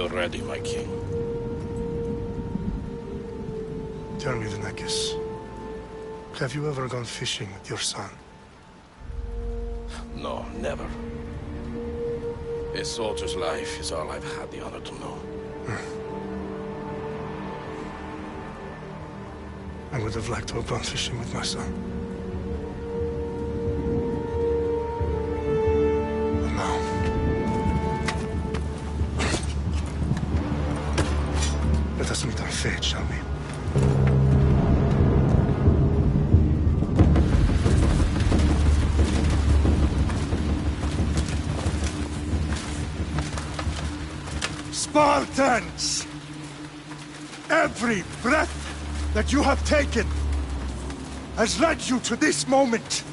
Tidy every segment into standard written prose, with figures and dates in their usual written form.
feel ready, my king. Tell me, the Nekis. Have you ever gone fishing with your son? No, never. A soldier's life is all I've had the honor to know. I would have liked to have gone fishing with my son. But now... let us meet our fate, shall we? Spartans! Every breath that you have taken has led you to this moment.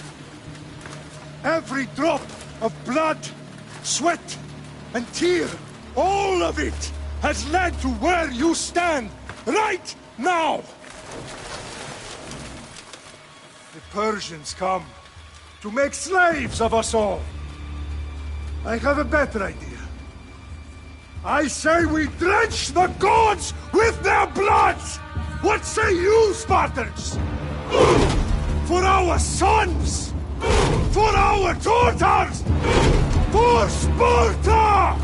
Every drop of blood, sweat, and tear, all of it has led to where you stand right now. The Persians come to make slaves of us all. I have a better idea. I say we drench the gods with their blood! What say you, Spartans? For our sons! For our daughters! For Sparta!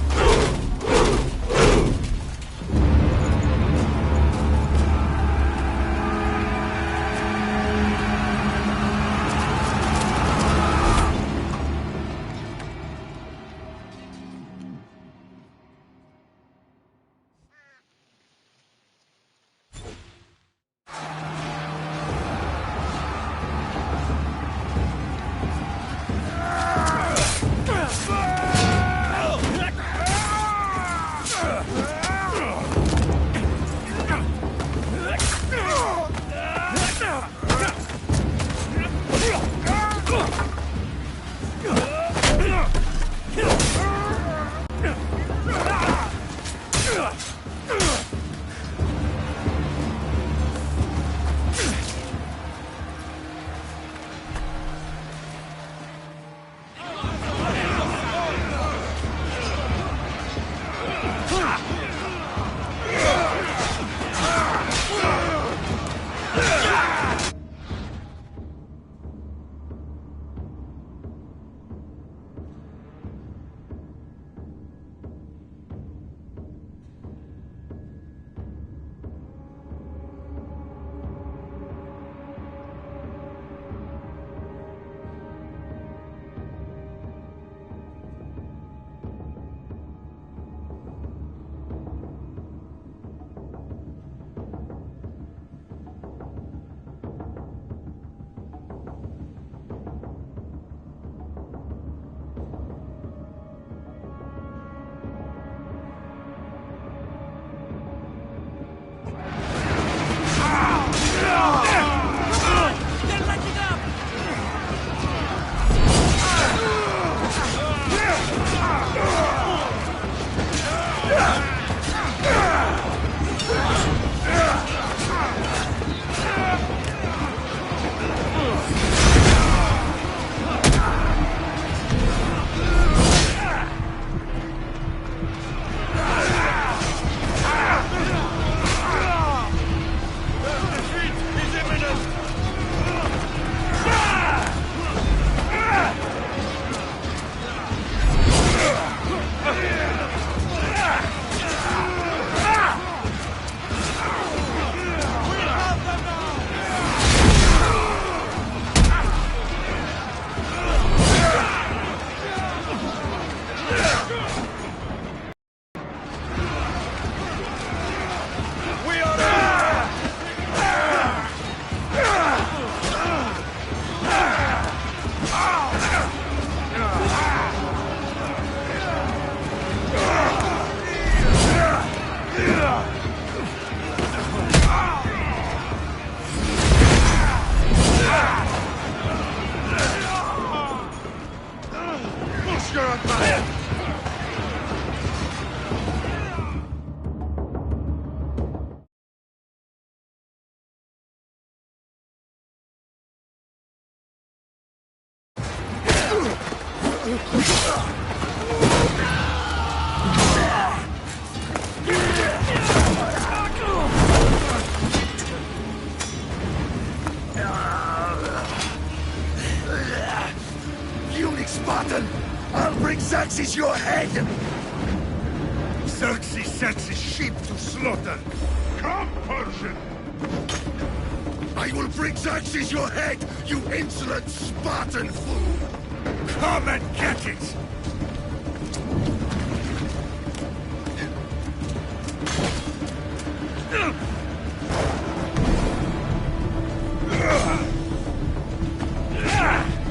Spartan! I'll bring Xerxes your head! Xerxes sets his sheep to slaughter. Come, Persian! I will bring Xerxes your head, you insolent Spartan fool! Come and get it!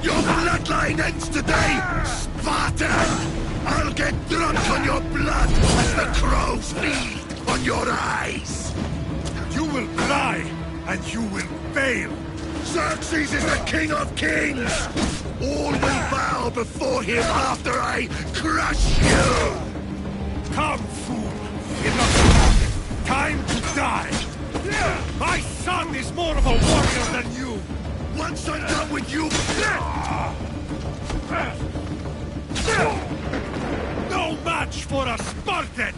Your bloodline ends today, Spartan! I'll get drunk on your blood as the crows feed on your eyes! You will cry, and you will fail! Xerxes is the king of kings! All will bow before him after I crush you! Come, fool! Enough! Time to die! My son is more of a warrior than you! Once I'm done with you... No match for a Spartan!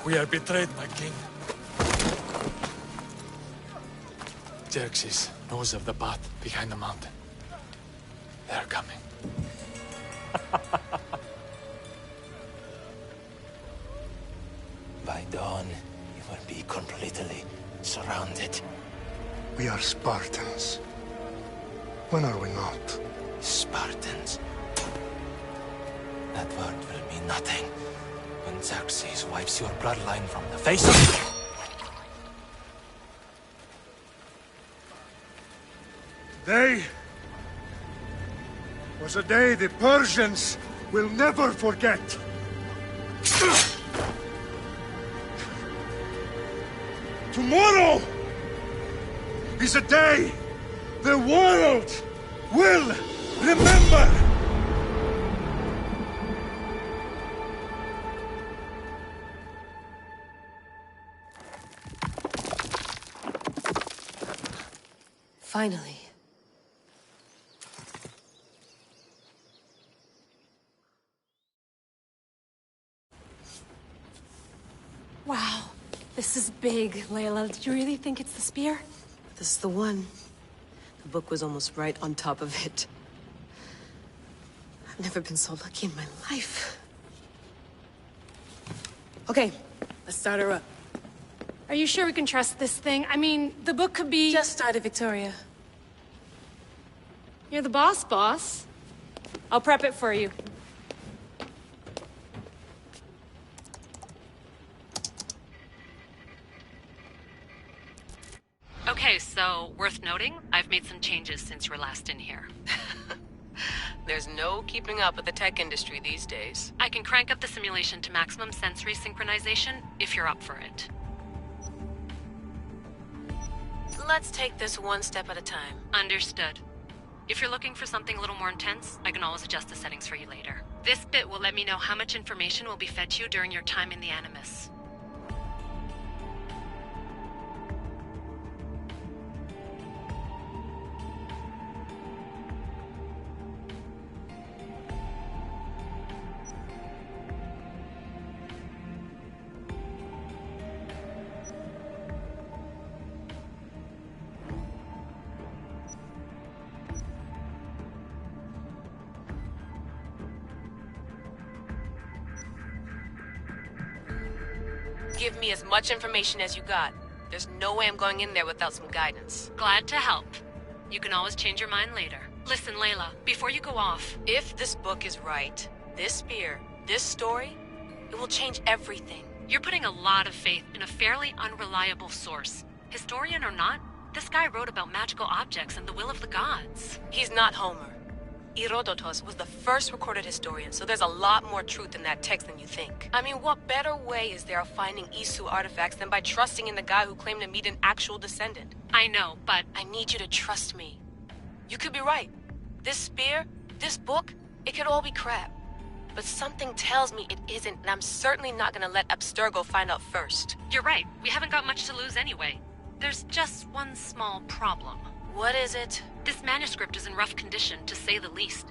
We are betrayed, my king. Xerxes knows of the path behind the mountain. They are coming. By dawn, you will be completely surrounded. We are Spartans. When are we not? Spartans. That word will mean nothing when Xerxes wipes your bloodline from the face of... Day was a day the Persians will never forget. Tomorrow is a day the world will remember. Finally. Wow, this is big, Layla. Did you really think it's the spear? This is the one. The book was almost right on top of it. I've never been so lucky in my life. Okay, let's start her up. Are you sure we can trust this thing? I mean, the book could be... Just started, Victoria. You're the boss. I'll prep it for you. Okay, so, worth noting, I've made some changes since you were last in here. There's no keeping up with the tech industry these days. I can crank up the simulation to maximum sensory synchronization, if you're up for it. Let's take this one step at a time. Understood. If you're looking for something a little more intense, I can always adjust the settings for you later. This bit will let me know how much information will be fed to you during your time in the Animus. Give me as much information as you got. There's no way I'm going in there without some guidance. Glad to help. You can always change your mind later. Listen, Layla, before you go off... If this book is right, this spear, this story, it will change everything. You're putting a lot of faith in a fairly unreliable source. Historian or not, this guy wrote about magical objects and the will of the gods. He's not Homer. Herodotus was the first recorded historian, so there's a lot more truth in that text than you think. I mean, what better way is there of finding Isu artifacts than by trusting in the guy who claimed to meet an actual descendant? I know, but... I need you to trust me. You could be right. This spear, this book, it could all be crap. But something tells me it isn't, and I'm certainly not gonna let Abstergo find out first. You're right. We haven't got much to lose anyway. There's just one small problem. What is it? This manuscript is in rough condition, to say the least.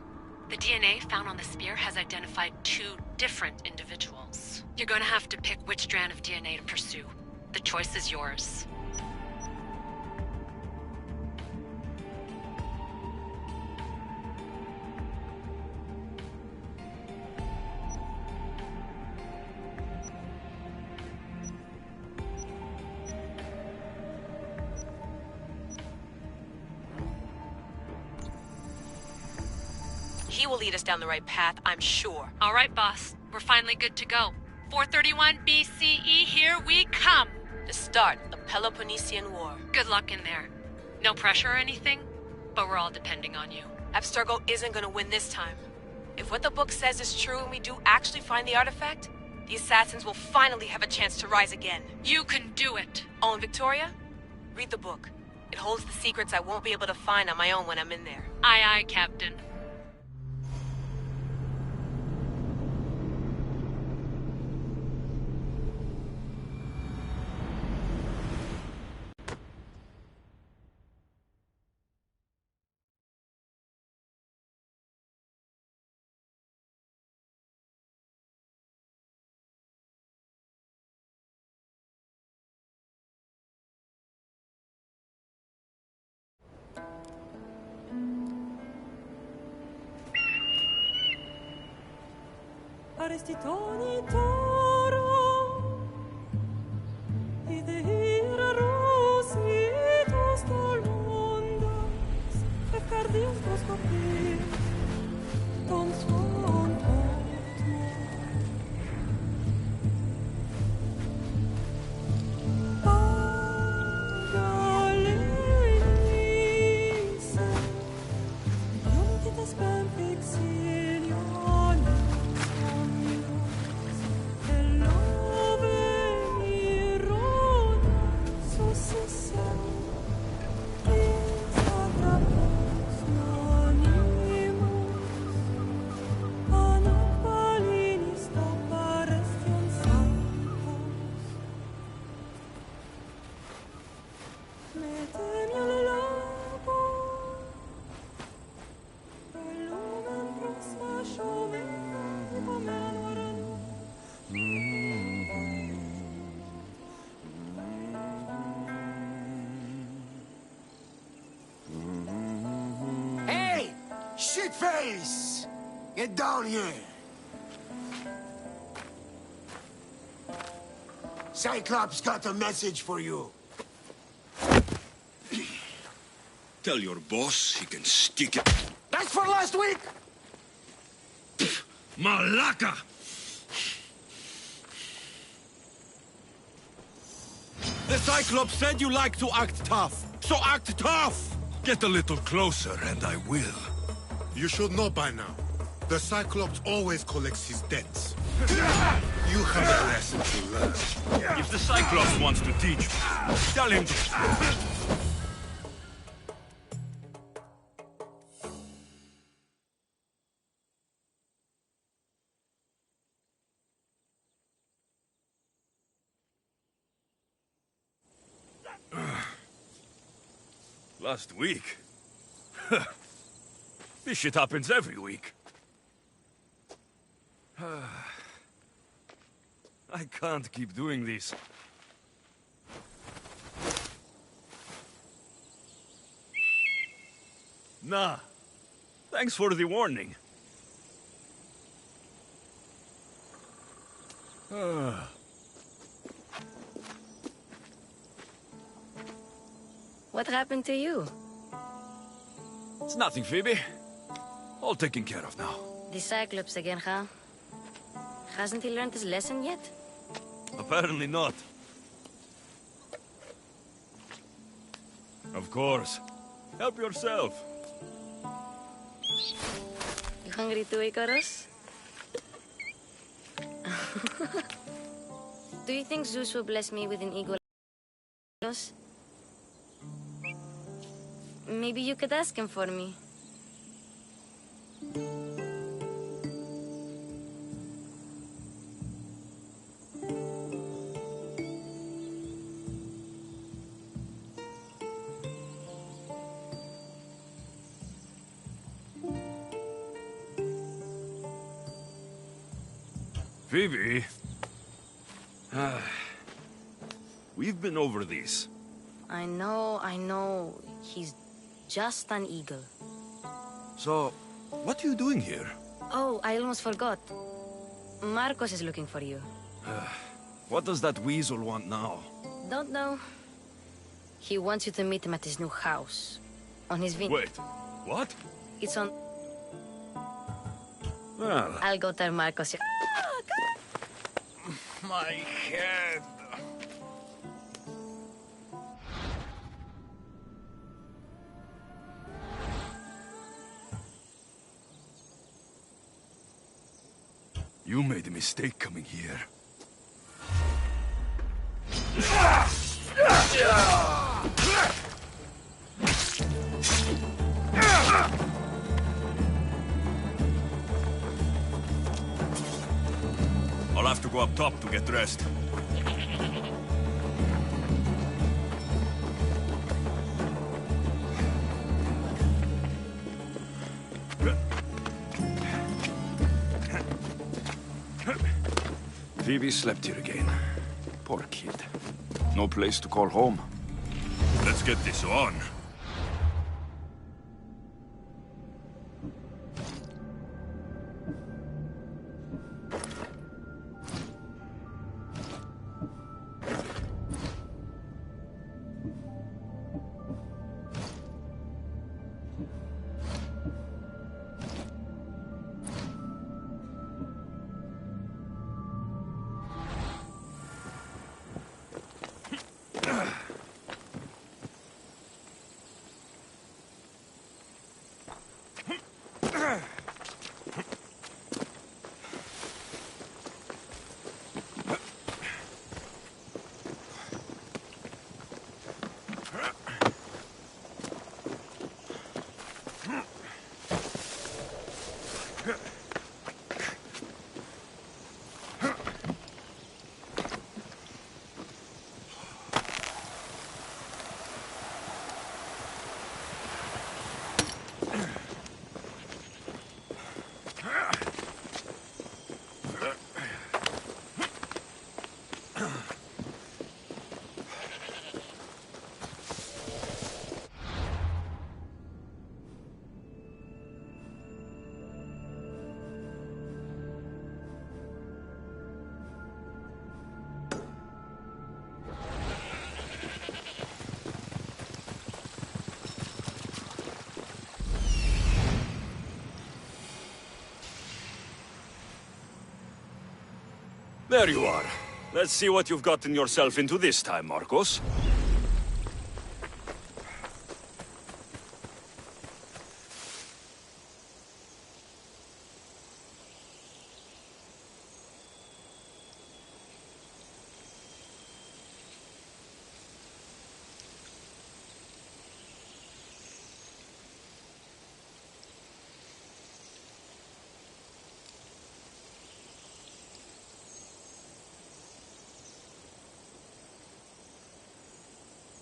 The DNA found on the spear has identified 2 different individuals. You're going to have to pick which strand of DNA to pursue. The choice is yours. He will lead us down the right path, I'm sure. All right, boss. We're finally good to go. 431 BCE, here we come! The start of the Peloponnesian War. Good luck in there. No pressure or anything, but we're all depending on you. Abstergo isn't gonna win this time. If what the book says is true and we do actually find the artifact, the assassins will finally have a chance to rise again. You can do it! Oh, and Victoria? Read the book. It holds the secrets I won't be able to find on my own when I'm in there. Aye, aye, Captain. Arestitoni toro idehira rositos tol mundos efcardius proscopir ton suon potmo Agalenise Iuntitas ben fixilione Shitface! Get down here! Cyclops got a message for you. Tell your boss he can stick it. That's for last week! Malaka! The Cyclops said you like to act tough, so act tough! Get a little closer and I will. You should know by now. The Cyclops always collects his debts. You have a lesson to learn. If the Cyclops wants to teach me, tell him to... Last week? This shit happens every week. I can't keep doing this. Nah. Thanks for the warning. What happened to you? It's nothing, Phoebe. All taken care of now. The Cyclops again, huh? Hasn't he learned his lesson yet? Apparently not. Of course. Help yourself. You hungry too, Icarus? Do you think Zeus will bless me with an eagle? Maybe you could ask him for me. Phoebe. We've been over this. I know. He's just an eagle. So, what are you doing here? Oh, I almost forgot. Marcos is looking for you. What does that weasel want now? Don't know. He wants you to meet him at his new house. On his vineyard. Wait, what? It's on... Well... I'll go tell Marcos. My head... You made a mistake coming here. I'll have to go up top to get dressed. Phoebe slept here again. Poor kid. No place to call home. Let's get this on. There you are. Let's see what you've gotten yourself into this time, Marcos.